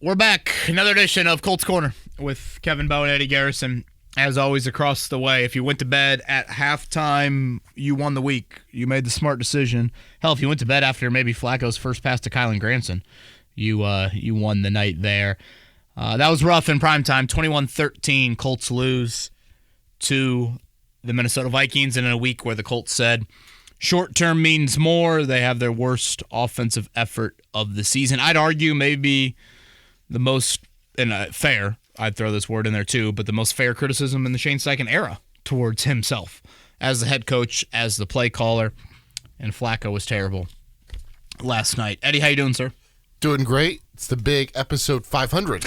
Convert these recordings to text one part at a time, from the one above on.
We're back. Another edition of Colts Corner with Kevin Bowe and Eddie Garrison. As always, across the way. If you went to bed at halftime, you won the week. You made the smart decision. Hell, if you went to bed after maybe Flacco's first pass to Kylan Granson, you won the night there. That was rough in primetime. 21-13, Colts lose to the Minnesota Vikings, and in a week where the Colts said short-term means more. They have their worst offensive effort of the season. I'd argue maybe the most, and fair, I'd throw this word in there too, but the most fair criticism in the Shane Steichen era towards himself as the head coach, as the play caller, and Flacco was terrible last night. Eddie, how you doing, sir? Doing great. It's the big episode 500.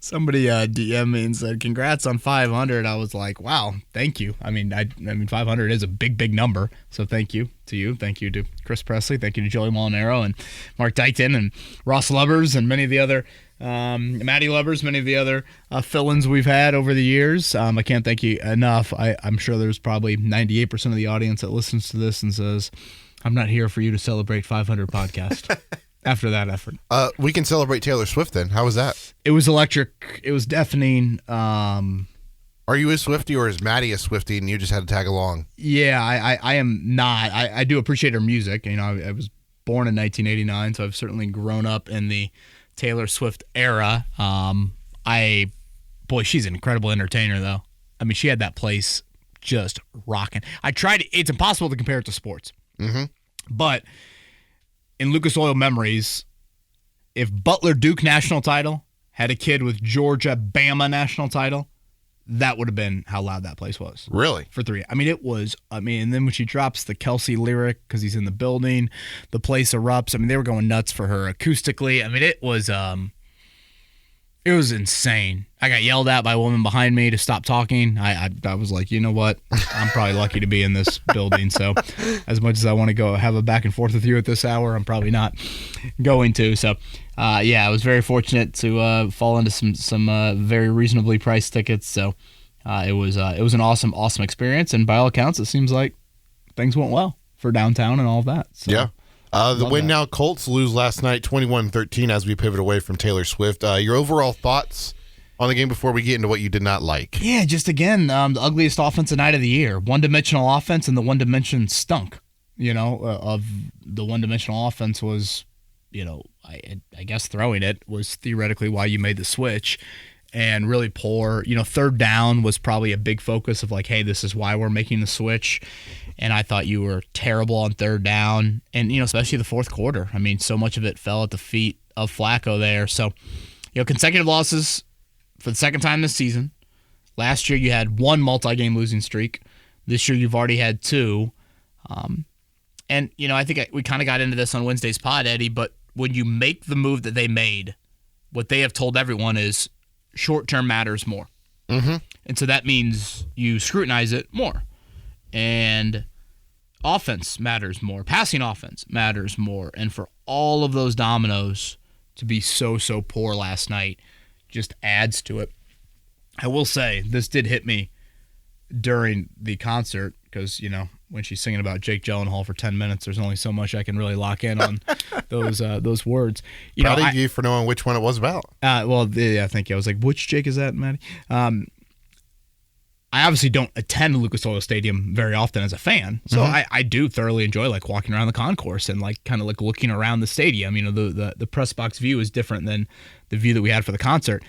Somebody DM me and said, congrats on 500. I was like, wow, thank you. I mean, 500 is a big, big number. So thank you to you. Thank you to Chris Presley. Thank you to Joey Molinaro and Mark Dykton and Ross Lubbers and many of the other Matty Lubbers, many of the other fill-ins we've had over the years. I can't thank you enough. I'm sure there's probably 98% of the audience that listens to this and says, I'm not here for you to celebrate 500 podcast. After that effort. We can celebrate Taylor Swift then. How was that? It was electric. It was deafening. Are you a Swiftie or is Maddie a Swiftie and you just had to tag along? Yeah, I am not. I do appreciate her music. You know, I was born in 1989, so I've certainly grown up in the Taylor Swift era. She's an incredible entertainer, though. I mean, she had that place just rocking. It's impossible to compare it to sports. Mm-hmm. But in Lucas Oil memories, if Butler Duke national title had a kid with Georgia Bama national title, that would have been how loud that place was. Really? For three. I mean, it was. And then when she drops the Kelsey lyric because he's in the building, the place erupts. I mean, they were going nuts for her acoustically. I mean, it was insane. I got yelled at by a woman behind me to stop talking. I was like, you know what? I'm probably lucky to be in this building. So as much as I want to go have a back and forth with you at this hour, I'm probably not going to. So, I was very fortunate to fall into some very reasonably priced tickets. So it was an awesome experience. And by all accounts, it seems like things went well for downtown and all of that. So. Yeah. The win now, Colts lose last night 21-13 as we pivot away from Taylor Swift. Your overall thoughts on the game before we get into what you did not like? Yeah, just again, the ugliest offensive night of the year. One-dimensional offense, and the one dimension stunk. Of the one-dimensional offense was, I guess throwing it was theoretically why you made the switch. And really poor. Third down was probably a big focus of like, hey, this is why we're making the switch. And I thought you were terrible on third down. And, especially the fourth quarter. I mean, so much of it fell at the feet of Flacco there. So, consecutive losses for the second time this season. Last year you had one multi-game losing streak. This year you've already had two. And, I think we kind of got into this on Wednesday's pod, Eddie, but when you make the move that they made, what they have told everyone is short-term matters more. Mm-hmm. And so that means you scrutinize it more. And offense matters more. Passing offense matters more. And for all of those dominoes to be so poor last night just adds to it. I will say, this did hit me during the concert because, when she's singing about Jake Gyllenhaal for 10 minutes, there's only so much I can really lock in on those words. Proud of you for knowing which one it was about. Thank you. I was like, which Jake is that, Maddie? I obviously don't attend Lucas Oil Stadium very often as a fan, so I do thoroughly enjoy walking around the concourse and kind of looking around the stadium. The press box view is different than the view that we had for the concert,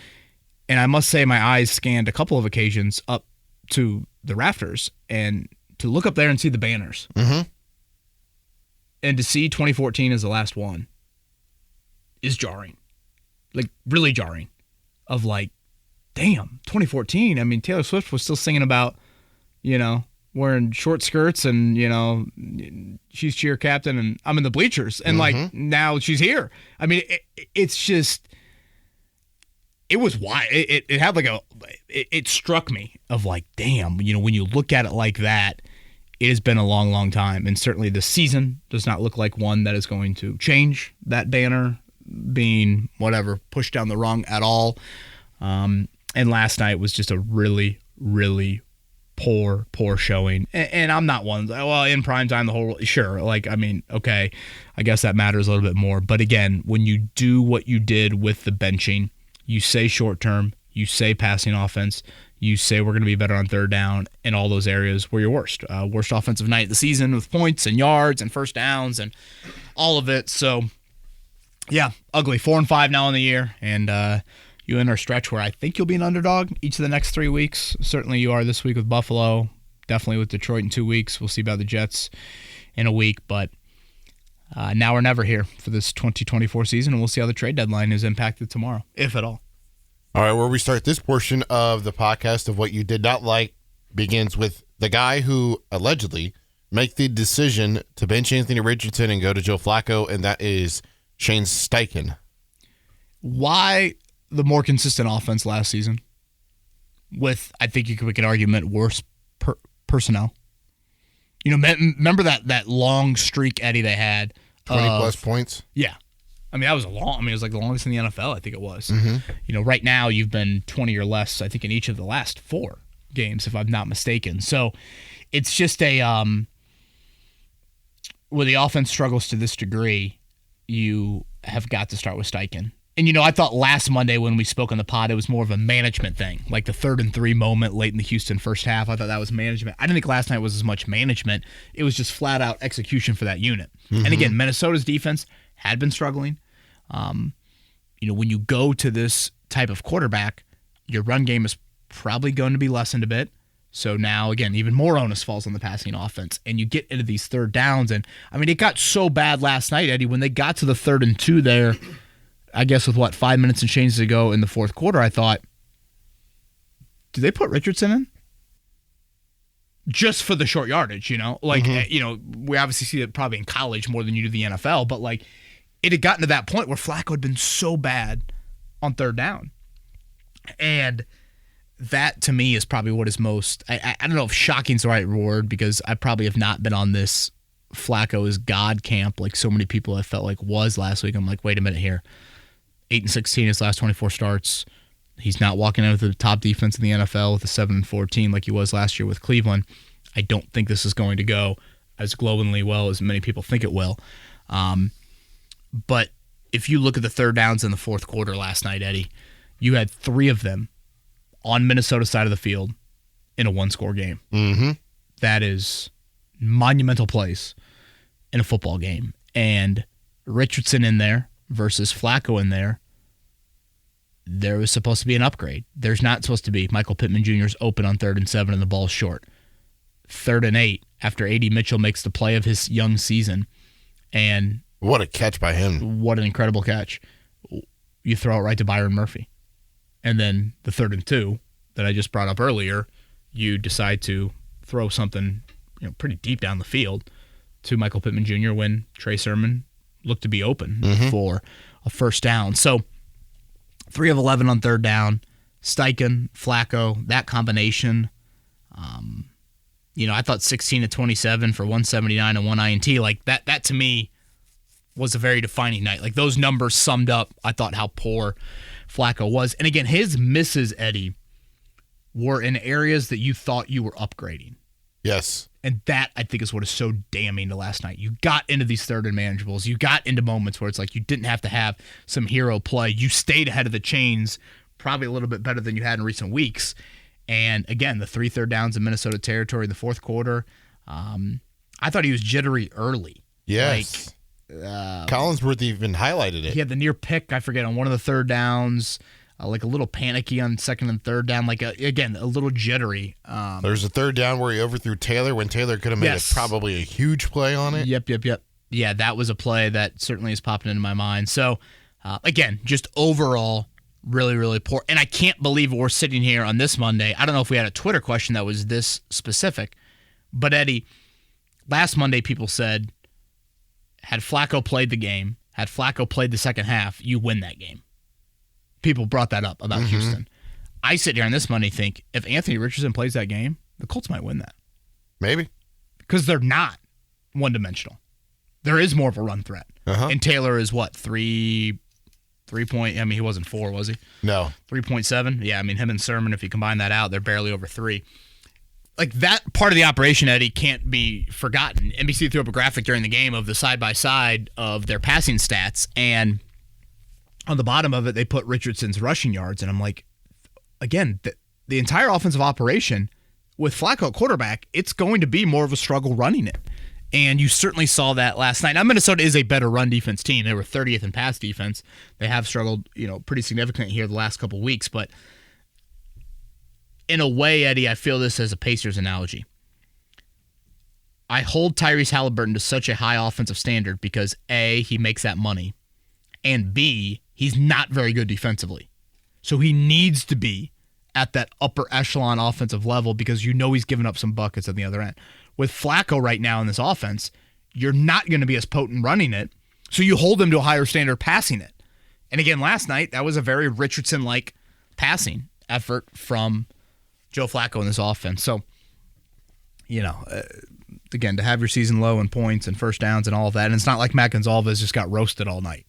and I must say my eyes scanned a couple of occasions up to the rafters and to look up there and see the banners, and to see 2014 as the last one is jarring, really jarring. Of damn, 2014. I mean, Taylor Swift was still singing about, wearing short skirts and, she's cheer captain and I'm in the bleachers. And, now she's here. I mean, it's just, it was why. It had it struck me of damn, when you look at it like that, it has been a long, long time. And certainly the season does not look like one that is going to change that banner being pushed down the rung at all. And last night was just a really, really poor showing. And I'm not one, well, in prime time, the whole, sure. Like, I mean, okay, I guess that matters a little bit more. But again, when you do what you did with the benching, you say short term, you say passing offense, you say we're going to be better on third down, in all those areas were your worst. Worst offensive night of the season with points and yards and first downs and all of it. So, yeah, ugly. 4-5 now in the year. And you enter a stretch where I think you'll be an underdog each of the next 3 weeks. Certainly you are this week with Buffalo. Definitely with Detroit in 2 weeks. We'll see about the Jets in a week. But now or never here for this 2024 season. And we'll see how the trade deadline is impacted tomorrow, if at all. All right, where we start this portion of the podcast of what you did not like begins with the guy who allegedly made the decision to bench Anthony Richardson and go to Joe Flacco, and that is Shane Steichen. Why the more consistent offense last season with, I think you could make an argument, worse personnel? You know, remember that long streak, Eddie, they had? 20-plus points? Yeah. I mean, that was it was like the longest in the NFL, I think it was. Mm-hmm. You know, right now you've been 20 or less, I think, in each of the last 4 games, if I'm not mistaken. So it's just where the offense struggles to this degree, you have got to start with Steichen. And, you know, I thought last Monday when we spoke on the pod, it was more of a management thing, like the 3rd and 3 moment late in the Houston first half. I thought that was management. I didn't think last night was as much management. It was just flat-out execution for that unit. Mm-hmm. And, again, Minnesota's defense had been struggling. You know, when you go to this type of quarterback, your run game is probably going to be lessened a bit. So now, again, even more onus falls on the passing offense. And you get into these third downs. And, I mean, it got so bad last night, Eddie, when they got to the 3rd and 2 there, I guess with 5 minutes and change to go in the fourth quarter, I thought, do they put Richardson in? Just for the short yardage, you know? Like, you know, we obviously see it probably in college more than you do the NFL, but, like, it had gotten to that point where Flacco had been so bad on third down. And that, to me, is probably what is most, I don't know if shocking is the right word, because I probably have not been on this Flacco is God camp like so many people I felt like was last week. I'm like, wait a minute here. 8-16 his last 24 starts. He's not walking out with the top defense in the NFL with a 7-14 like he was last year with Cleveland. I don't think this is going to go as glowingly well as many people think it will. But if you look at the third downs in the fourth quarter last night, Eddie, you had 3 of them on Minnesota's side of the field in a one-score game. Mm-hmm. That is monumental plays in a football game. And Richardson in there versus Flacco in there, there was supposed to be an upgrade. There's not supposed to be. Michael Pittman Jr.'s open on 3rd and 7 and the ball's short. 3rd and 8 after A.D. Mitchell makes the play of his young season. And what a catch by him. What an incredible catch. You throw it right to Byron Murphy. And then the 3rd and 2 that I just brought up earlier, you decide to throw something, you know, pretty deep down the field to Michael Pittman Jr. when Trey Sermon looked to be open for a first down. So 3 of 11 on third down. Steichen, Flacco, that combination. You know, I thought 16-27 for 179 and 1 INT. Like that to me was a very defining night. Like those numbers summed up, I thought, how poor Flacco was. And again, his misses, Eddie, were in areas that you thought you were upgrading. Yes. And that, I think, is what is so damning to last night. You got into these third and manageables. You got into moments where it's like you didn't have to have some hero play. You stayed ahead of the chains, probably a little bit better than you had in recent weeks. And again, the 3 third downs in Minnesota territory in the fourth quarter, I thought he was jittery early. Yes. Collinsworth even highlighted it. He had the near pick, I forget, on one of the third downs. Like a little panicky on 2nd and 3rd down, again, a little jittery. There's a 3rd down where he overthrew Taylor when Taylor could have made probably a huge play on it. Yep. Yeah, that was a play that certainly is popping into my mind. So, again, just overall, really, really poor. And I can't believe we're sitting here on this Monday. I don't know if we had a Twitter question that was this specific. But, Eddie, last Monday people said, had Flacco played the game, had Flacco played the second half, you win that game. People brought that up about Houston. I sit here on this Monday think, if Anthony Richardson plays that game, the Colts might win that. Maybe. Because they're not one-dimensional. There is more of a run threat. And Taylor is what, 3 point, I mean, he wasn't 4, was he? No. 3.7? Yeah, I mean, him and Sermon, if you combine that out, they're barely over 3. like that part of the operation, Eddie, can't be forgotten. NBC threw up a graphic during the game of the side-by-side of their passing stats, and on the bottom of it, they put Richardson's rushing yards, and I'm like, again, the entire offensive operation with Flacco at quarterback, it's going to be more of a struggle running it. And you certainly saw that last night. Now, Minnesota is a better run defense team. They were 30th in pass defense. They have struggled, pretty significantly here the last couple of weeks. But in a way, Eddie, I feel this as a Pacers analogy. I hold Tyrese Halliburton to such a high offensive standard because A, he makes that money, and B, he's not very good defensively. So he needs to be at that upper echelon offensive level because he's giving up some buckets at the other end. With Flacco right now in this offense, you're not going to be as potent running it, so you hold him to a higher standard passing it. And again, last night, that was a very Richardson-like passing effort from Joe Flacco in this offense. So, again, to have your season low in points and first downs and all of that, and it's not like Matt Gonzalez just got roasted all night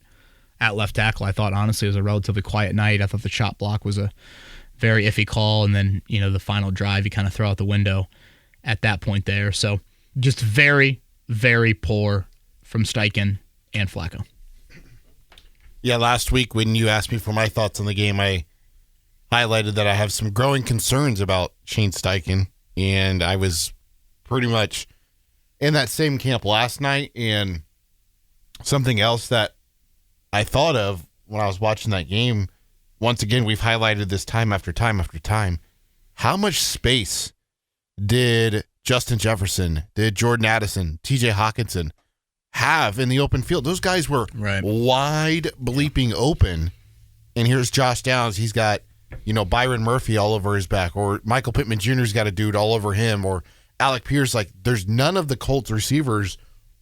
at left tackle. I thought, honestly, it was a relatively quiet night. I thought the chop block was a very iffy call, and then, the final drive you kind of throw out the window at that point there. So just very, very poor from Steichen and Flacco. Yeah, last week when you asked me for my thoughts on the game, I highlighted that I have some growing concerns about Shane Steichen, and I was pretty much in that same camp last night. And something else that I thought of when I was watching that game, once again, we've highlighted this time after time after time, how much space did Justin Jefferson, did Jordan Addison, TJ Hawkinson have in the open field? Those guys were wide bleeping open. And here's Josh Downs. He's got, Byron Murphy all over his back, or Michael Pittman Jr.'s got a dude all over him, or Alec Pierce. Like, there's none of the Colts receivers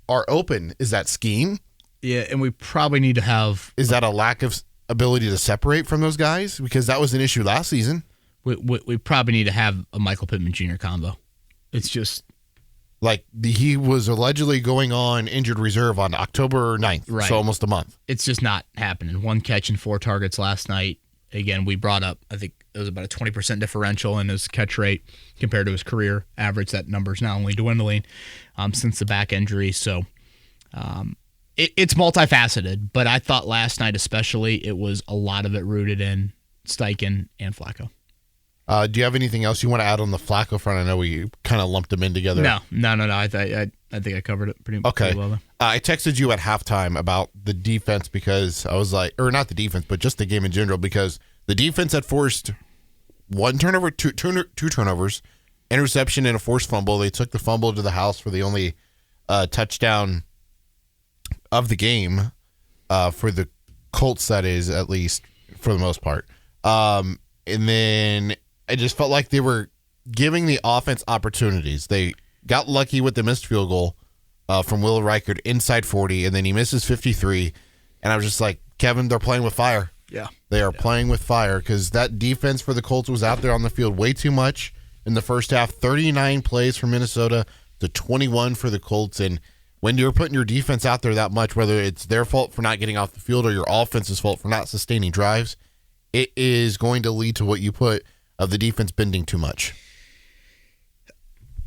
are open. Is that scheme? Yeah, and we probably need to have... Is that a lack of ability to separate from those guys? Because that was an issue last season. We probably need to have a Michael Pittman Jr. combo. It's just... Like, he was allegedly going on injured reserve on October 9th, right. So almost a month. It's just not happening. 1 catch and 4 targets last night. Again, we brought up, I think it was about a 20% differential in his catch rate compared to his career average. That number's now only dwindling since the back injury. So it's multifaceted, but I thought last night especially it was a lot of it rooted in Steichen and Flacco. Do you have anything else you want to add on the Flacco front? I know we kind of lumped them in together. No. I think I covered it pretty well there. I texted you at halftime about the defense because I was like, or not the defense, but just the game in general, because the defense had forced 1 turnover, two turnovers, interception, and a forced fumble. They took the fumble to the house for the only touchdown of the game for the Colts, that is, at least for the most part. And then I just felt like they were giving the offense opportunities. They got lucky with the missed field goal from Will Reichard inside 40, and then he misses 53. And I was just like, Kevin, they're playing with fire. Yeah. They are playing with fire because that defense for the Colts was out there on the field way too much in the first half. 39 plays for Minnesota to 21 for the Colts. And when you're putting your defense out there that much, whether it's their fault for not getting off the field or your offense's fault for not sustaining drives, it is going to lead to what you put of the defense bending too much.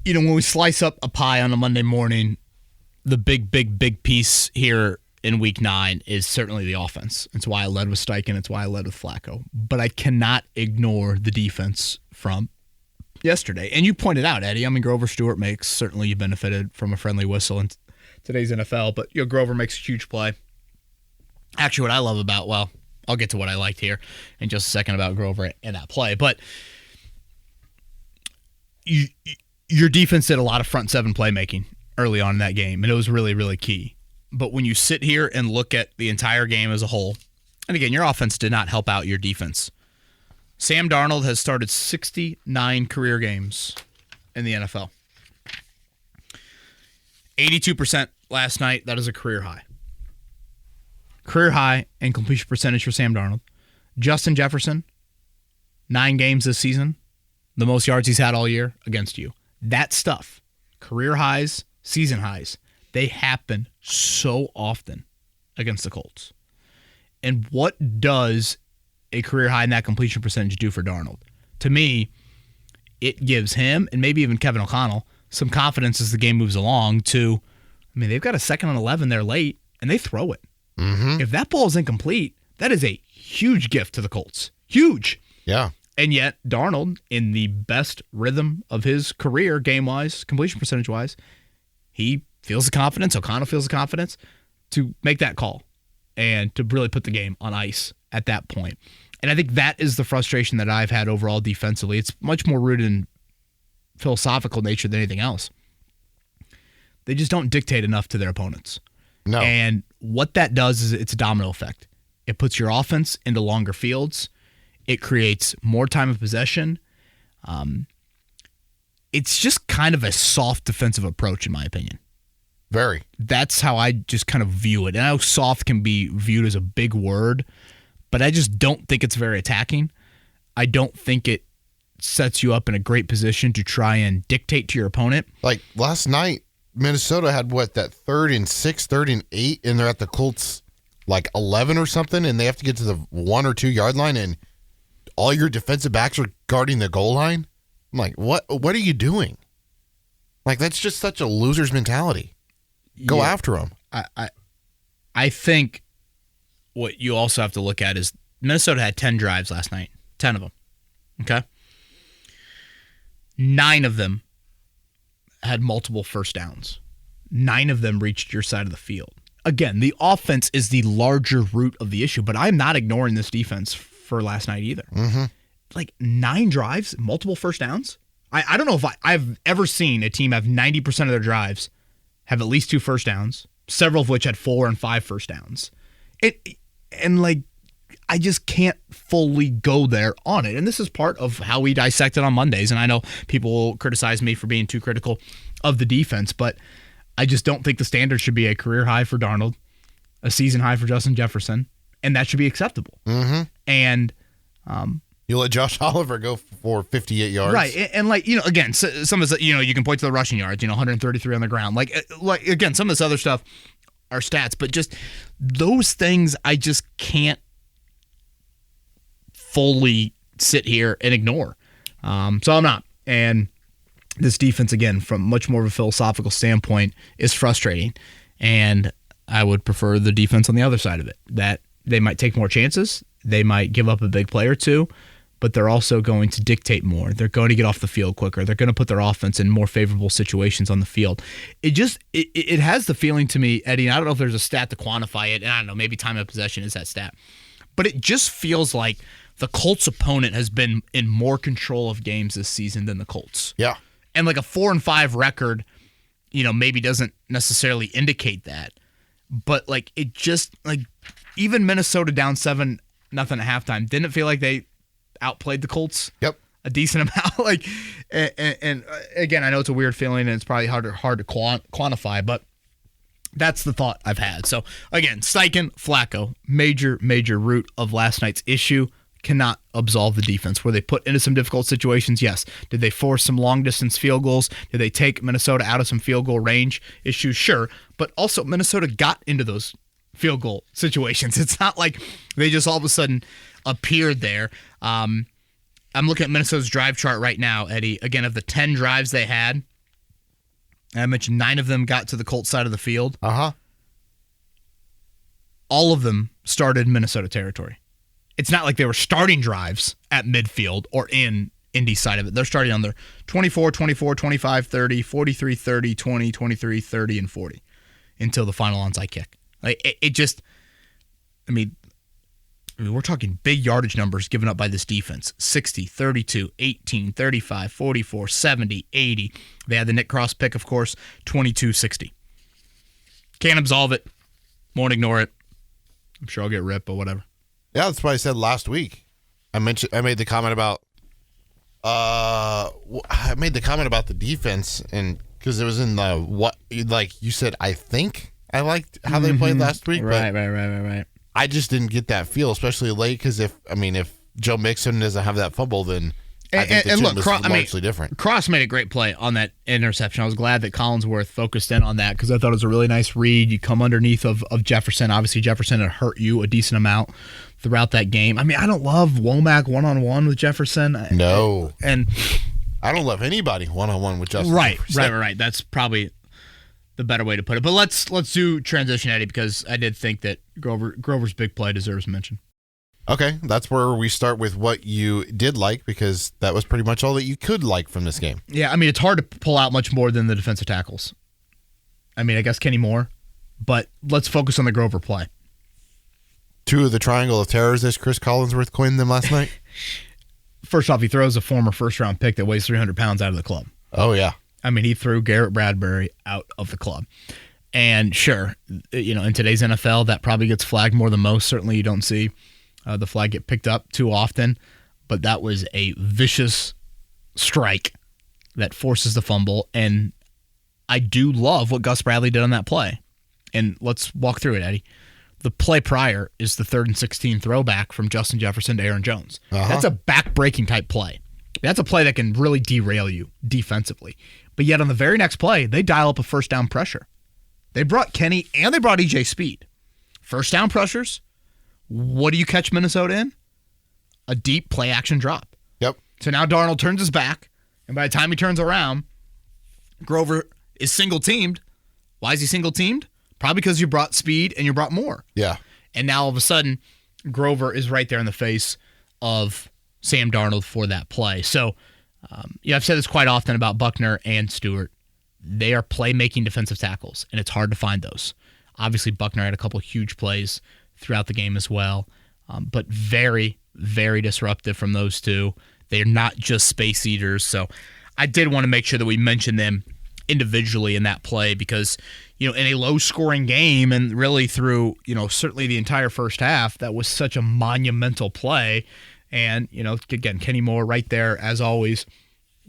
When we slice up a pie on a Monday morning, the big piece here in Week 9 is certainly the offense. It's why I led with Steichen. It's why I led with Flacco. But I cannot ignore the defense from yesterday. And you pointed out, Eddie, Grover Stewart certainly you benefited from a friendly whistle in today's NFL, but Grover makes a huge play. Actually, what I love about, I'll get to what I liked here in just a second about Grover and that play. But your defense did a lot of front seven playmaking early on in that game, and it was really, really key. But when you sit here and look at the entire game as a whole, and again, your offense did not help out your defense. Sam Darnold has started 69 career games in the NFL. 82% last night. That is a career high. Career high in completion percentage for Sam Darnold. Justin Jefferson, 9 games this season, the most yards he's had all year against you. That stuff, career highs, season highs, they happen so often against the Colts. And what does a career high in that completion percentage do for Darnold? To me, it gives him and maybe even Kevin O'Connell some confidence as the game moves along to, I mean, they've got a 2nd and 11 there late, and they throw it. Mm-hmm. If that ball is incomplete, that is a huge gift to the Colts. Huge. Yeah. And yet, Darnold, in the best rhythm of his career, game-wise, completion percentage-wise, he feels the confidence, O'Connell feels the confidence to make that call and to really put the game on ice at that point. And I think that is the frustration that I've had overall defensively. It's much more rooted in philosophical nature than anything else. They just don't dictate enough to their opponents. No. And what that does is it's a domino effect. It puts your offense into longer fields. It creates more time of possession. It's just kind of a soft defensive approach, in my opinion. Very. That's how I just kind of view it. And I know soft can be viewed as a big word, but I just don't think it's very attacking. I don't think it sets you up in a great position to try and dictate to your opponent. Like last night, Minnesota had that 3rd and 6, 3rd and 8, and they're at the Colts 11 or something, and they have to get to the 1 or 2 yard line, and all your defensive backs are guarding the goal line. I'm like, what are you doing? That's just such a loser's mentality. Go after them. I think what you also have to look at is Minnesota had 10 drives last night. 10 of them. Okay? 9 of them had multiple first downs. 9 of them reached your side of the field. Again, the offense is the larger root of the issue, but I'm not ignoring this defense for last night either. Mm-hmm. 9 drives, multiple first downs. I don't know if I've ever seen a team have 90% of their drives have at least 2 first downs, several of which had 4 and 5 first downs. I just can't fully go there on it. And this is part of how we dissect it on Mondays. And I know people will criticize me for being too critical of the defense, but I just don't think the standard should be a career high for Darnold, a season high for Justin Jefferson, and that should be acceptable. Mm-hmm. And you let Josh Oliver go for 58 yards. Right. And again, some of this, you can point to the rushing yards, 133 on the ground. Again, some of this other stuff are stats, but just those things I just can't fully sit here and ignore. So I'm not. And this defense, again, from much more of a philosophical standpoint, is frustrating. And I would prefer the defense on the other side of it, that they might take more chances. They might give up a big play or two, but they're also going to dictate more. They're going to get off the field quicker. They're going to put their offense in more favorable situations on the field. It has the feeling to me, Eddie, and I don't know if there's a stat to quantify it, and I don't know, maybe time of possession is that stat, but it just feels like the Colts' opponent has been in more control of games this season than the Colts. Yeah. And a 4-5 record, maybe doesn't necessarily indicate that. But it just even Minnesota down 7-0 at halftime didn't feel like they outplayed the Colts. Yep. A decent amount. And again, I know it's a weird feeling and it's probably hard to quantify, but that's the thought I've had. So again, Steichen, Flacco, major root of last night's issue. Cannot absolve the defense. Were they put into some difficult situations? Yes. Did they force some long-distance field goals? Did they take Minnesota out of some field goal range issues? Sure. But also, Minnesota got into those field goal situations. It's not like they just all of a sudden appeared there. I'm looking at Minnesota's drive chart right now, Eddie. Again, of the 10 drives they had, and I mentioned 9 of them got to the Colts side of the field. Uh-huh. All of them started in Minnesota territory. It's not like they were starting drives at midfield or in Indy side of it. They're starting on their 24, 24, 25, 30, 43, 30, 20, 23, 30, and 40 until the final onside kick. We're talking big yardage numbers given up by this defense. 60, 32, 18, 35, 44, 70, 80. They had the Nick Cross pick, of course, 22, 60. Can't absolve it. Won't ignore it. I'm sure I'll get ripped, but whatever. Yeah, that's what I said last week. I made the comment about the defense, and because it was in you said. I think I liked how they played last week. Right. I just didn't get that feel, especially late. Because if Joe Mixon doesn't have that fumble, then I think the tune was largely different. Cross made a great play on that interception. I was glad that Collinsworth focused in on that because I thought it was a really nice read. You come underneath of Jefferson. Obviously, Jefferson had hurt you a decent amount throughout that game. I don't love Womack one-on-one with Jefferson. No. And I don't love anybody one-on-one with Justin Jefferson. Right. That's probably the better way to put it. But let's do transition, Eddie, because I did think that Grover's big play deserves mention. Okay, that's where we start with what you did like, because that was pretty much all that you could like from this game. Yeah, I mean, it's hard to pull out much more than the defensive tackles. I mean, I guess Kenny Moore, but let's focus on the Grover play. 2 of the triangle of terrors, as Chris Collinsworth coined them last night. First off, he throws a former first-round pick that weighs 300 pounds out of the club. Oh, yeah. I mean, he threw Garrett Bradbury out of the club. And sure, in today's NFL, that probably gets flagged more than most. Certainly you don't see the flag get picked up too often, but that was a vicious strike that forces the fumble, and I do love what Gus Bradley did on that play. And let's walk through it, Eddie. The play prior is the 3rd and 16 throwback from Justin Jefferson to Aaron Jones. That's a back-breaking type play. That's a play that can really derail you defensively. But yet on the very next play, they dial up a first down pressure. They brought Kenny and they brought EJ Speed. First down pressures. What do you catch Minnesota in? A deep play action drop. Yep. So now Darnold turns his back, and by the time he turns around, Grover is single-teamed. Why is he single-teamed? Probably because you brought Speed and you brought Moore. Yeah. And now all of a sudden, Grover is right there in the face of Sam Darnold for that play. So, I've said this quite often about Buckner and Stewart. They are playmaking defensive tackles, and it's hard to find those. Obviously, Buckner had a couple huge plays throughout the game as well, but very, very disruptive from those two. They're not just space eaters, so I did want to make sure that we mention them individually in that play because, in a low-scoring game and really through, certainly the entire first half, that was such a monumental play. And, again, Kenny Moore right there, as always,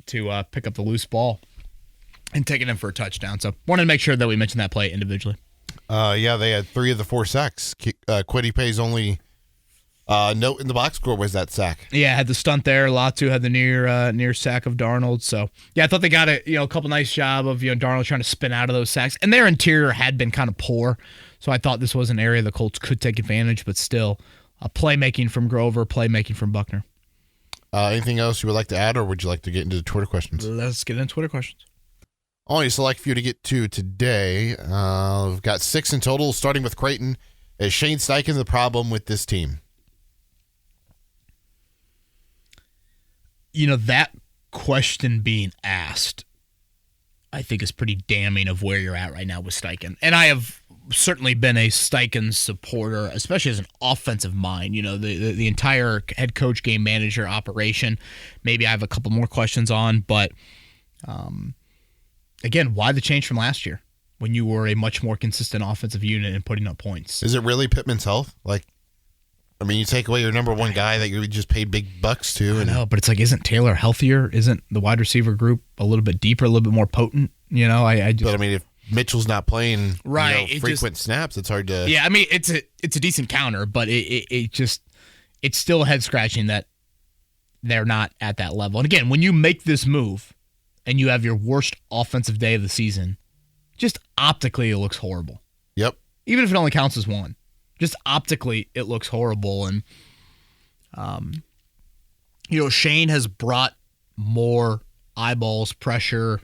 to pick up the loose ball and take it in for a touchdown. So wanted to make sure that we mentioned that play individually. Yeah, they had 3 of the 4 sacks. Kwity Paye's only note in the box score was that sack. Yeah, had the stunt there. Latu had the near sack of Darnold. So, yeah, I thought they got a couple nice job of Darnold trying to spin out of those sacks. And their interior had been kind of poor. So I thought this was an area the Colts could take advantage, but still playmaking from Grover, playmaking from Buckner. Anything else you would like to add, or would you like to get into the Twitter questions? Let's get into Twitter questions. Only a select few to get to today. We've got 6 in total, starting with Creighton. Is Shane Steichen the problem with this team? That question being asked, I think is pretty damning of where you're at right now with Steichen. And I have certainly been a Steichen supporter, especially as an offensive mind. The entire head coach, game manager operation, maybe I have a couple more questions on, but again, why the change from last year when you were a much more consistent offensive unit and putting up points? Is it really Pittman's health? You take away your number one guy that you just paid big bucks to. I know, but it's isn't Taylor healthier? Isn't the wide receiver group a little bit deeper, a little bit more potent? But if Mitchell's not playing frequent snaps, it's hard to. Yeah, it's a decent counter, but it's still head scratching that they're not at that level. And again, when you make this move and you have your worst offensive day of the season, just optically it looks horrible. Yep. Even if it only counts as one. Just optically, it looks horrible. And, Shane has brought more eyeballs, pressure,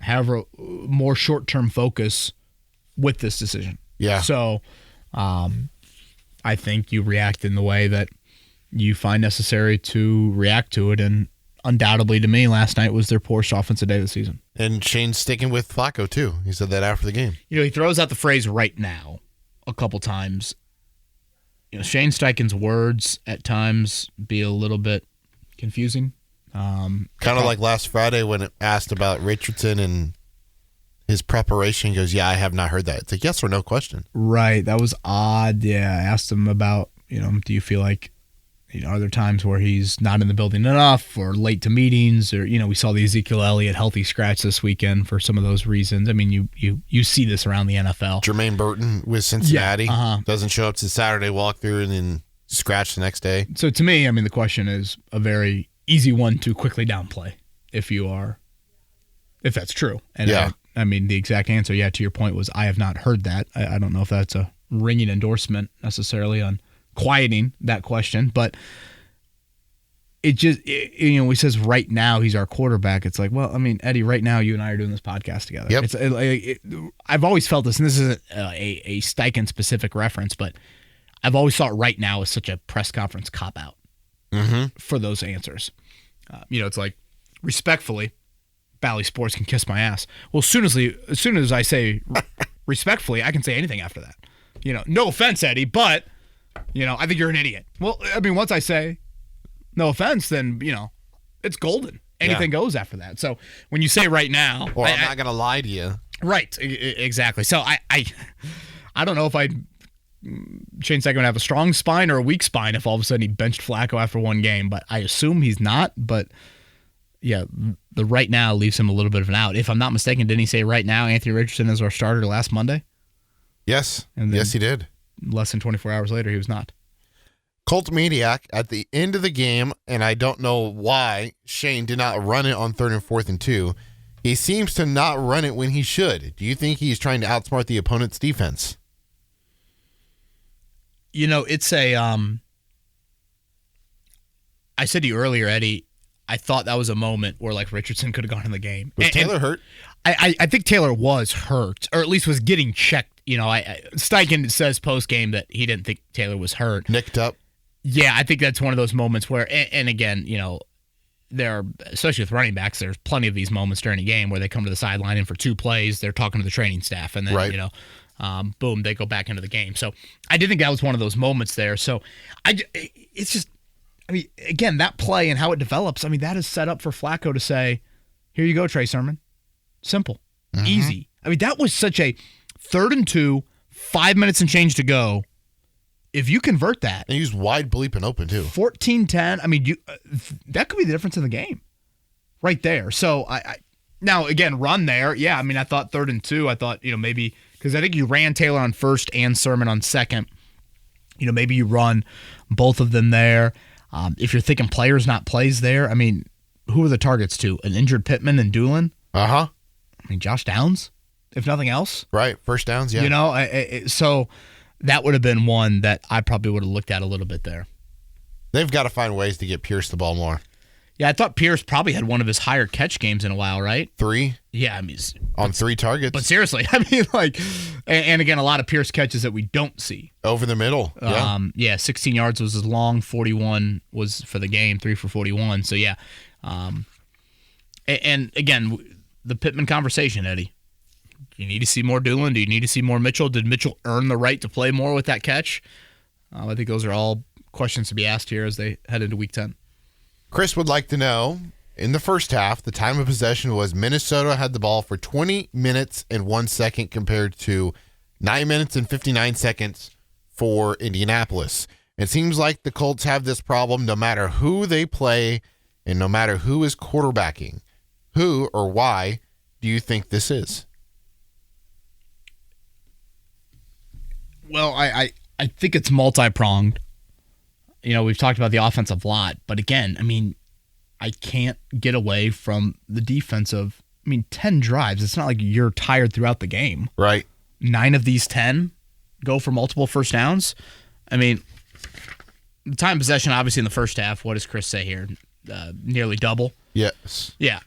however, more short-term focus with this decision. Yeah. So, I think you react in the way that you find necessary to react to it. And undoubtedly, to me, last night was their poorest offensive day of the season. And Shane's sticking with Flacco, too. He said that after the game. He throws out the phrase right now a couple times. Shane Steichen's words at times be a little bit confusing. Kind of like last Friday when it asked about Richardson and his preparation. He goes, yeah, I have not heard that. It's a yes or no question. Right. That was odd. Yeah. I asked him about, do you feel like, are there times where he's not in the building enough or late to meetings or, we saw the Ezekiel Elliott healthy scratch this weekend for some of those reasons. You see this around the NFL. Jermaine Burton with Cincinnati doesn't show up to Saturday walkthrough and then scratch the next day. So to me, the question is a very easy one to quickly downplay if that's true. And yeah. The exact answer, to your point was I have not heard that. I don't know if that's a ringing endorsement necessarily on quieting that question, but he says right now he's our quarterback. It's like, well, I mean, Eddie, right now you and I are doing this podcast together. Yep. I've always felt this, and this isn't a Steichen specific reference, but I've always thought right now is such a press conference cop out for those answers. It's like, respectfully, Bally Sports can kiss my ass. Well, as soon as I say respectfully, I can say anything after that. No offense, Eddie, but I think you're an idiot. Well, I mean, once I say no offense, then it's golden. Anything goes after that. So when you say right now, or I'm not gonna lie to you. Right, exactly. So I don't know if Shane Steichen would have a strong spine or a weak spine if all of a sudden he benched Flacco after one game, but I assume he's not. But yeah, the right now leaves him a little bit of an out. If I'm not mistaken, didn't he say right now Anthony Richardson is our starter last Monday? Yes. And then yes, he did. Less than 24 hours later, he was not. Colt Maniac at the end of the game, and I don't know why Shane did not run it on 3rd and 4th and 2. He seems to not run it when he should. Do you think he's trying to outsmart the opponent's defense? It's I said to you earlier, Eddie, I thought that was a moment where Richardson could have gone in the game. Was Taylor hurt? I think Taylor was hurt, or at least was getting checked. Steichen says post game that he didn't think Taylor was hurt. Nicked up. Yeah, I think that's one of those moments where, and again, there are, especially with running backs, there's plenty of these moments during a game where they come to the sideline and for 2 plays, they're talking to the training staff, and then, boom, they go back into the game. So I did think that was one of those moments there. So it's just, again, that play and how it develops, that is set up for Flacco to say, here you go, Trey Sermon. Simple. Easy. That was such a 3rd and 2, 5 minutes and change to go. If you convert that. And he was wide bleeping open, too. 14-10, that could be the difference in the game right there. So, now, again, run there. Yeah, I thought 3rd and 2. I thought, maybe, because I think you ran Taylor on 1st and Sermon on 2nd. Maybe you run both of them there. If you're thinking players, not plays there, who are the targets to? An injured Pittman and Doolin? Uh-huh. Josh Downs, if nothing else. Right, first downs, yeah. So that would have been one that I probably would have looked at a little bit there. They've got to find ways to get Pierce the ball more. Yeah, I thought Pierce probably had one of his higher catch games in a while, right? 3? Yeah, on 3 targets. But seriously, and again, a lot of Pierce catches that we don't see. Over the middle, yeah. 16 yards was his long, 41 was for the game, 3 for 41. So, yeah. And again, the Pittman conversation, Eddie. Do you need to see more Doolin? Do you need to see more Mitchell? Did Mitchell earn the right to play more with that catch? I think those are all questions to be asked here as they head into Week 10. Chris would like to know, in the first half, the time of possession was Minnesota had the ball for 20 minutes and 1 second compared to 9 minutes and 59 seconds for Indianapolis. It seems like the Colts have this problem no matter who they play and no matter who is quarterbacking. Who or why do you think this is? Well, I think it's multi-pronged. We've talked about the offensive lot, but again, I can't get away from the defensive. 10 drives. It's not like you're tired throughout the game. Right. 9 of these 10 go for multiple first downs. The time possession, obviously, in the first half, what does Chris say here? Nearly double. Yes. Yeah.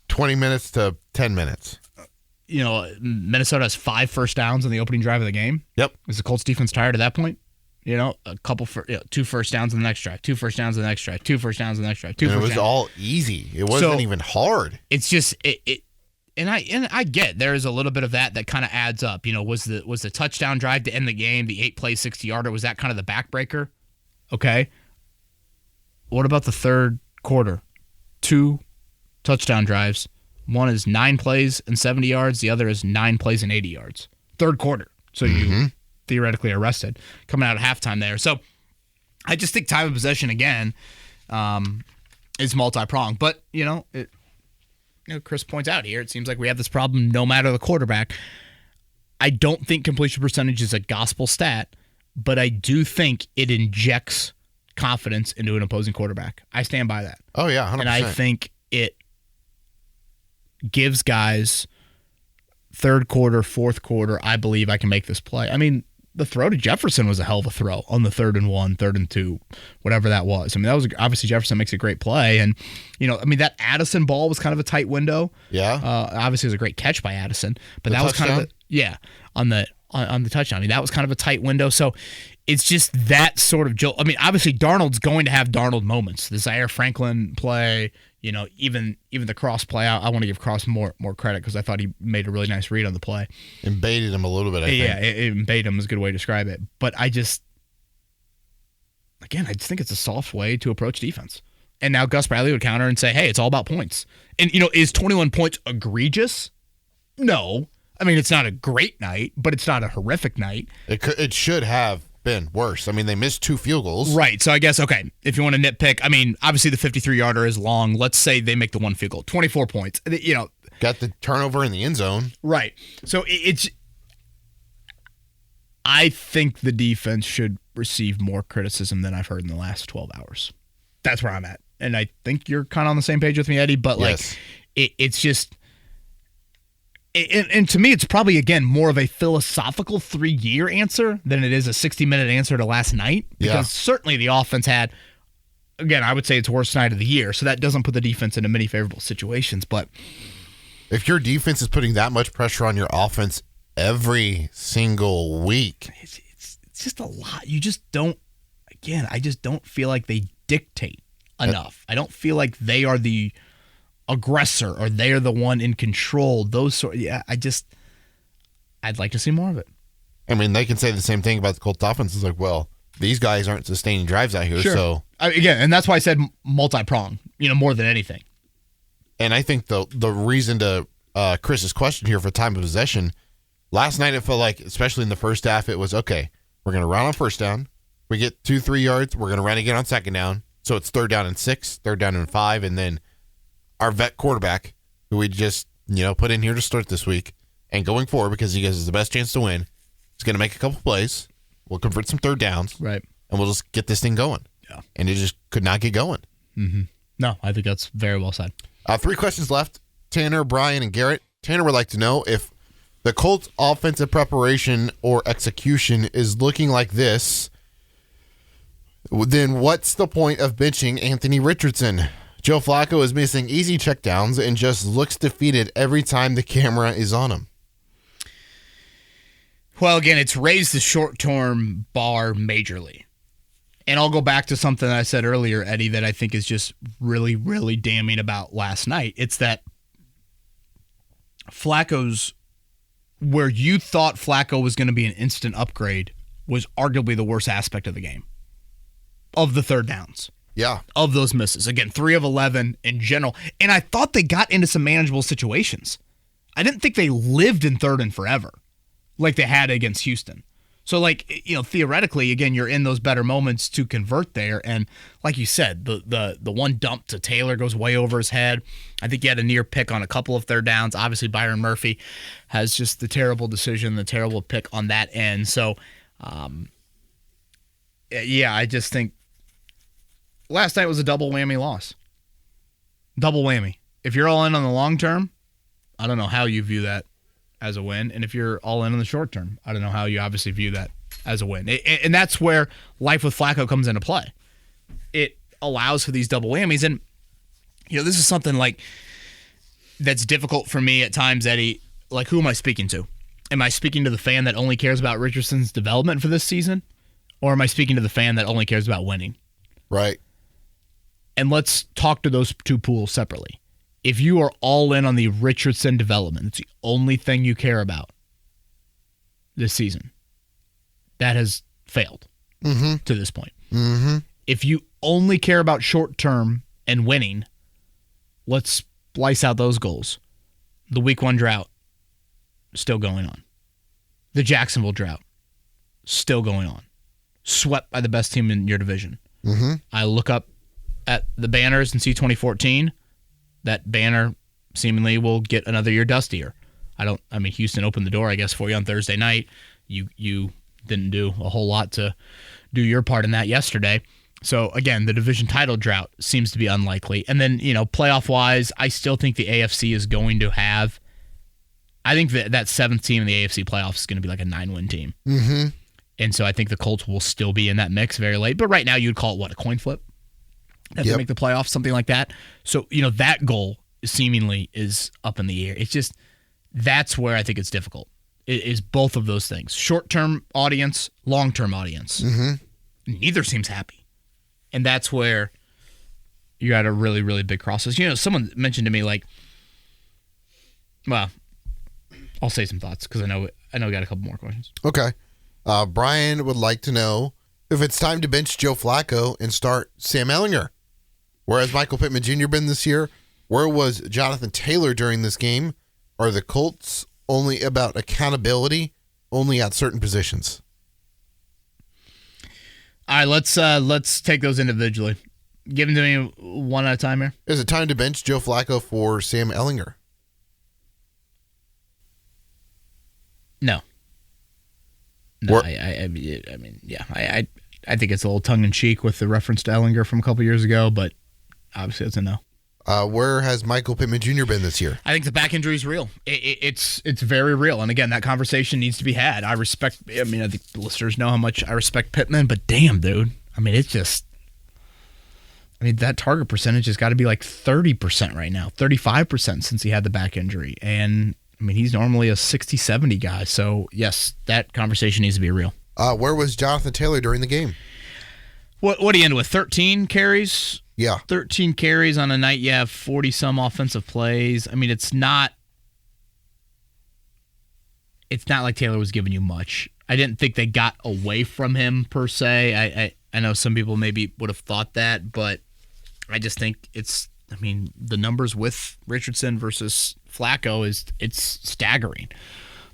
20 minutes to 10 minutes. Minnesota has 5 first downs on the opening drive of the game. Yep. Is the Colts defense tired at that point? A couple for 2 first downs on the next drive, 2 first downs on the next drive, 2 first downs on the next drive, 2 and first it was downs. all easy. It wasn't even hard. It's just and I get there is a little bit of that kind of adds up. Was the touchdown drive to end the game, the 8-play 60-yarder, was that kind of the backbreaker? Okay. What about the third quarter? 2 touchdown drives. One is 9 plays and 70 yards. The other is 9 plays and 80 yards. Third quarter. So you theoretically arrested coming out of halftime there. So I just think time of possession again is multi-pronged. But, Chris points out here, it seems like we have this problem no matter the quarterback. I don't think completion percentage is a gospel stat, but I do think it injects confidence into an opposing quarterback. I stand by that. Oh, yeah, 100%. And I think it gives guys third quarter, fourth quarter, I believe I can make this play. the throw to Jefferson was a hell of a throw on the 3rd and 1, 3rd and 2, whatever that was. I mean, that was obviously Jefferson makes a great play. And, that Addison ball was kind of a tight window. Yeah. Obviously, it was a great catch by Addison. But that touchdown? was kind of on the touchdown. I mean, that was kind of a tight window. So it's just that sort of jolt. I mean, obviously, Darnold's going to have Darnold moments. The Zaire Franklin play, even the Cross play. I want to give Cross more credit because I thought he made a really nice read on the play. And baited him a little bit, I think. Yeah, it baited him is a good way to describe it. But I just think it's a soft way to approach defense. And now Gus Bradley would counter and say, hey, it's all about points. And, is 21 points egregious? No. I mean, it's not a great night, but it's not a horrific night. It should have been worse. I mean, they missed 2 field goals. Right. So I guess, okay, if you want to nitpick, I mean, obviously the 53-yarder is long. Let's say they make the 1 field goal. 24 points. Got the turnover in the end zone. Right. So I think the defense should receive more criticism than I've heard in the last 12 hours. That's where I'm at. And I think you're kind of on the same page with me, Eddie, but yes. It's just... And to me, it's probably, again, more of a philosophical 3-year answer than it is a 60-minute answer to last night. Because certainly the offense had, again, I would say it's worst night of the year. So that doesn't put the defense into many favorable situations. But if your defense is putting that much pressure on your offense every single week, it's just a lot. You just don't, again, I just don't feel like they dictate enough. I don't feel like they are the aggressor or they're the one in control. I'd like to see more of it. I mean, they can say the same thing about the Colts offense. It's like, well, these guys aren't sustaining drives out here. Sure. So again, and that's why I said multi-prong, more than anything. And I think the reason to Chris's question here for time of possession, last night it felt like, especially in the first half, it was, okay, we're going to run on first down. We get 2-3 yards. We're going to run again on second down. So it's 3rd down and 6, 3rd down and 5, and then our vet quarterback, who we just put in here to start this week, and going forward because he gives us the best chance to win, is going to make a couple plays. We'll convert some 3rd downs, right, and we'll just get this thing going. Yeah, and it just could not get going. Mm-hmm. No, I think that's very well said. 3 questions left. Tanner, Brian, and Garrett. Tanner would like to know if the Colts' offensive preparation or execution is looking like this, then what's the point of benching Anthony Richardson? Joe Flacco is missing easy checkdowns and just looks defeated every time the camera is on him. Well, again, it's raised the short-term bar majorly. And I'll go back to something I said earlier, Eddie, that I think is just really, really damning about last night. It's that Flacco's, where you thought Flacco was going to be an instant upgrade, was arguably the worst aspect of the game, of the 3rd downs. Yeah. Of those misses. Again, 3 of 11 in general. And I thought they got into some manageable situations. I didn't think they lived in 3rd and forever like they had against Houston. So, theoretically, again, you're in those better moments to convert there. And like you said, the one dump to Taylor goes way over his head. I think he had a near pick on a couple of 3rd downs. Obviously, Byron Murphy has just the terrible decision, the terrible pick on that end. So, I just think last night was a double whammy loss. Double whammy. If you're all in on the long term, I don't know how you view that as a win. And if you're all in on the short term, I don't know how you obviously view that as a win. And that's where life with Flacco comes into play. It allows for these double whammies. And, this is something that's difficult for me at times, Eddie. Like, who am I speaking to? Am I speaking to the fan that only cares about Richardson's development for this season? Or am I speaking to the fan that only cares about winning? Right. And let's talk to those 2 pools separately. If you are all in on the Richardson development, it's the only thing you care about this season, that has failed to this point. Mm-hmm. If you only care about short term and winning, let's splice out those goals. The Week 1 drought, still going on. The Jacksonville drought, still going on. Swept by the best team in your division. Mm-hmm. I look up at the banners and see 2014. That banner seemingly will get another year dustier. Houston opened the door, I guess, for you on Thursday night. You didn't do a whole lot to do your part in that yesterday. So, again, the division title drought seems to be unlikely. And then, playoff-wise, I still think the AFC is going to have, I think that 7th team in the AFC playoffs is going to be like a 9-win team. Mm-hmm. And so I think the Colts will still be in that mix very late. But right now you'd call it, what, a coin flip? If they make the playoffs, something like that. So, that goal seemingly is up in the air. It's just, that's where I think it's difficult, is both of those things. Short-term audience, long-term audience. Mm-hmm. Neither seems happy. And that's where you're at a really, really big crossroads. Someone mentioned to me, well, I'll say some thoughts because I know we got a couple more questions. Okay. Brian would like to know if it's time to bench Joe Flacco and start Sam Ehlinger. Whereas Michael Pittman Jr. been this year, where was Jonathan Taylor during this game? Are the Colts only about accountability, only at certain positions? All right, let's take those individually. Give them to me one at a time here. Is it time to bench Joe Flacco for Sam Ehlinger? No. I mean, yeah. I think it's a little tongue-in-cheek with the reference to Ehlinger from a couple years ago, but obviously it's a no. Where has Michael Pittman Jr. been this year? I think the back injury is real. It's very real. And again, that conversation needs to be had. I think the listeners know how much I respect Pittman, but damn, dude. That target percentage has got to be like 30% right now, 35% since he had the back injury. And, he's normally a 60, 70 guy. So, yes, that conversation needs to be real. Where was Jonathan Taylor during the game? What do you end with, 13 carries? Yeah. 13 carries on a night you have 40-some offensive plays. It's not like Taylor was giving you much. I didn't think they got away from him, per se. I know some people maybe would have thought that, but I just think the numbers with Richardson versus Flacco it's staggering,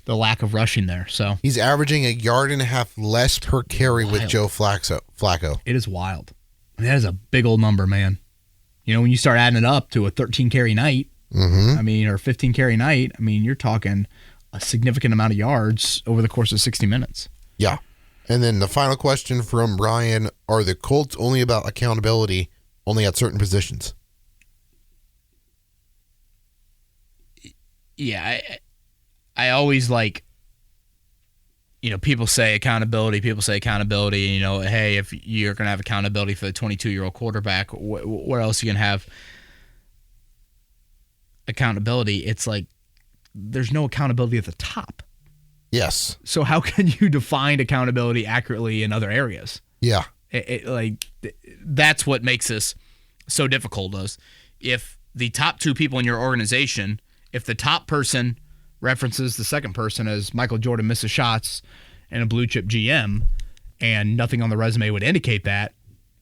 the lack of rushing there. So he's averaging 1.5 yards less per carry with Joe Flacco. It is wild. That is a big old number, man. When you start adding it up to a 13 carry night, or 15 carry night, you're talking a significant amount of yards over the course of 60 minutes. Yeah. And then the final question from Brian, are the Colts only about accountability, only at certain positions? Yeah, I always people say accountability. Hey, if you're going to have accountability for the 22-year-old quarterback, where else are you going to have accountability? It's like there's no accountability at the top. Yes. So how can you define accountability accurately in other areas? Yeah. That's what makes this so difficult. Is if the top two people in your organization, if the top person references the second person as Michael Jordan misses shots and a blue chip GM, and nothing on the resume would indicate that,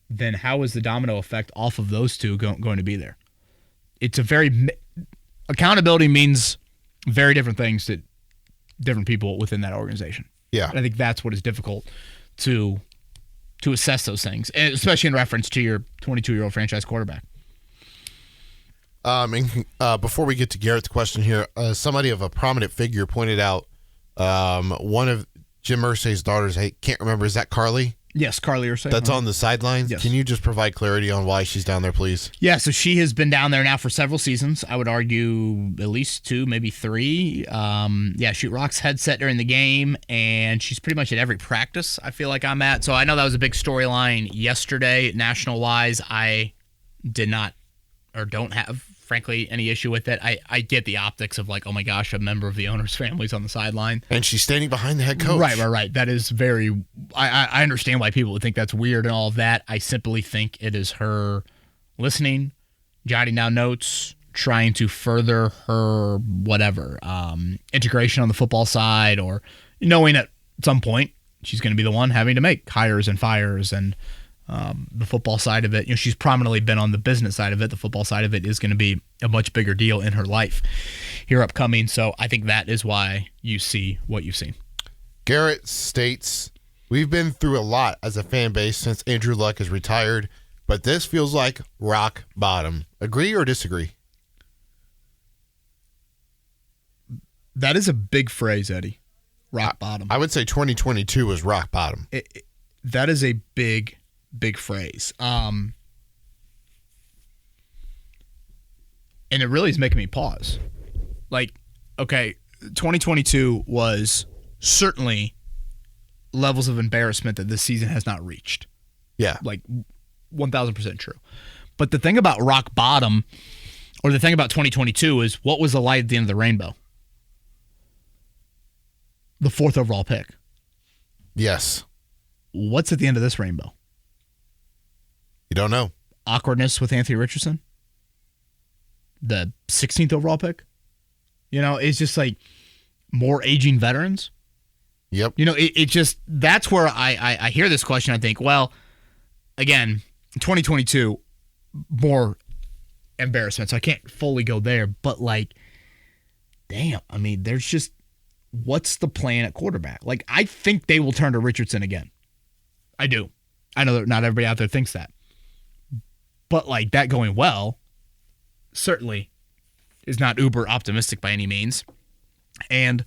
then how is the domino effect off of those two going to be there? It's accountability means very different things to different people within that organization. Yeah. And I think that's what is difficult to assess those things, especially in reference to your 22-year-old franchise quarterback. Before we get to Garrett's question here, somebody of a prominent figure pointed out one of Jim Irsay's daughters, I can't remember, is that Carly? Yes, Carly Irsay. That's on the sidelines? Yes. Can you just provide clarity on why she's down there, please? Yeah, so she has been down there now for several seasons. I would argue at least 2, maybe 3. Shoot Rock's headset during the game, and she's pretty much at every practice I feel like I'm at. So I know that was a big storyline yesterday, national-wise. I did not or don't have, frankly, any issue with it. I get the optics of like, oh my gosh, a member of the owner's family's on the sideline. And she's standing behind the head coach. Right. That is very, I understand why people would think that's weird and all of that. I simply think it is her listening, jotting down notes, trying to further her whatever, integration on the football side, or knowing at some point she's going to be the one having to make hires and fires and the football side of it. She's prominently been on the business side of it. The football side of it is going to be a much bigger deal in her life here upcoming. So I think that is why you see what you've seen. Garrett states, we've been through a lot as a fan base since Andrew Luck is retired, but this feels like rock bottom. Agree or disagree? That is a big phrase, Eddie. Rock bottom. I would say 2022 was rock bottom. That is a big phrase. And it really is making me pause. Like, okay, 2022 was certainly levels of embarrassment that this season has not reached. Yeah. Like 1,000% true. But the thing about rock bottom, or the thing about 2022, is what was the light at the end of the rainbow? The 4th overall pick. Yes. What's at the end of this rainbow? You don't know. Awkwardness with Anthony Richardson? The 16th overall pick? It's just like more aging veterans. Yep. It just, that's where I hear this question. I think, well, again, 2022, more embarrassment. So I can't fully go there, but like, damn, I mean, there's just, what's the plan at quarterback? Like, I think they will turn to Richardson again. I do. I know that not everybody out there thinks that. But like that going well, certainly is not uber optimistic by any means. And,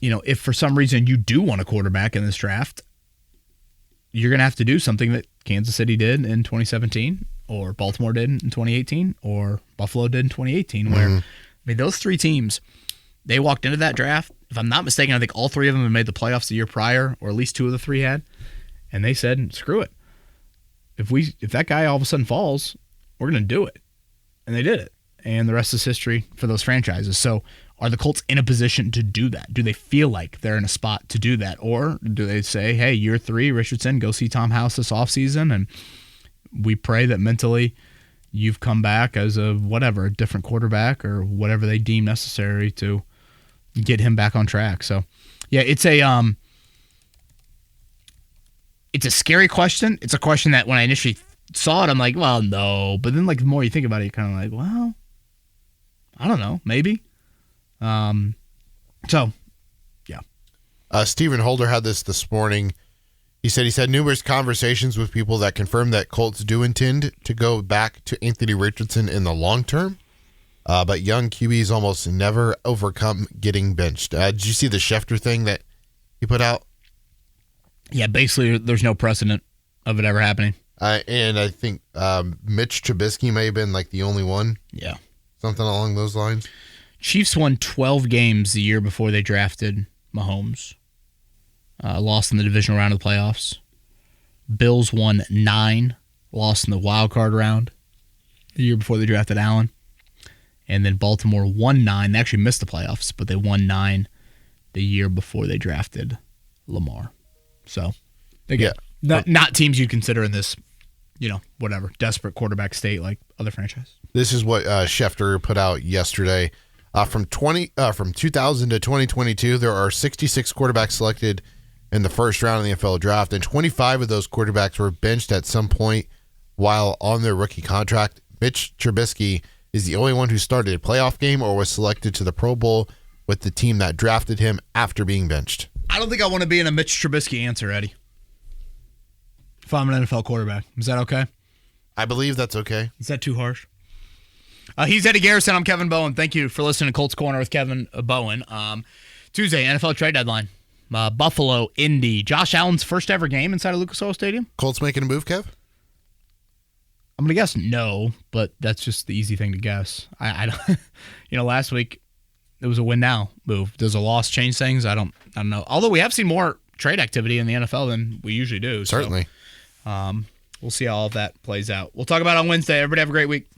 if for some reason you do want a quarterback in this draft, you're going to have to do something that Kansas City did in 2017, or Baltimore did in 2018, or Buffalo did in 2018, where, those three teams, they walked into that draft. If I'm not mistaken, I think all three of them had made the playoffs the year prior, or at least two of the three had. And they said, screw it. If that guy all of a sudden falls, we're going to do it. And they did it. And the rest is history for those franchises. So are the Colts in a position to do that? Do they feel like they're in a spot to do that? Or do they say, hey, year 3, Richardson, go see Tom House this offseason, and we pray that mentally you've come back as a different quarterback, or whatever they deem necessary to get him back on track. So, yeah, it's a scary question. It's a question that when I initially saw it, I'm like, well, no. But then, like, the more you think about it, you're kind of like, well, I don't know, maybe. So, yeah. Stephen Holder had this morning. He said he's had numerous conversations with people that confirm that Colts do intend to go back to Anthony Richardson in the long term. But young QBs almost never overcome getting benched. Did you see the Schefter thing that he put out? Yeah, basically there's no precedent of it ever happening. And I think Mitch Trubisky may have been like the only one. Yeah. Something along those lines. Chiefs won 12 games the year before they drafted Mahomes. Lost in the divisional round of the playoffs. Bills won 9, lost in the wild card round the year before they drafted Allen. And then Baltimore won 9. They actually missed the playoffs, but they won 9 the year before they drafted Lamar. So, again, not teams you'd consider in this, desperate quarterback state like other franchises. This is what Schefter put out yesterday. From 2000 to 2022, there are 66 quarterbacks selected in the first round of the NFL draft, and 25 of those quarterbacks were benched at some point while on their rookie contract. Mitch Trubisky is the only one who started a playoff game or was selected to the Pro Bowl with the team that drafted him after being benched. I don't think I want to be in a Mitch Trubisky answer, Eddie. If I'm an NFL quarterback. Is that okay? I believe that's okay. Is that too harsh? He's Eddie Garrison. I'm Kevin Bowen. Thank you for listening to Colts Corner with Kevin Bowen. Tuesday, NFL trade deadline. Buffalo, Indy. Josh Allen's first ever game inside of Lucas Oil Stadium. Colts making a move, Kev? I'm going to guess no, but that's just the easy thing to guess. I don't, last week it was a win now move. Does a loss change things? I don't know. Although we have seen more trade activity in the NFL than we usually do. Certainly. So, we'll see how all of that plays out. We'll talk about it on Wednesday. Everybody have a great week.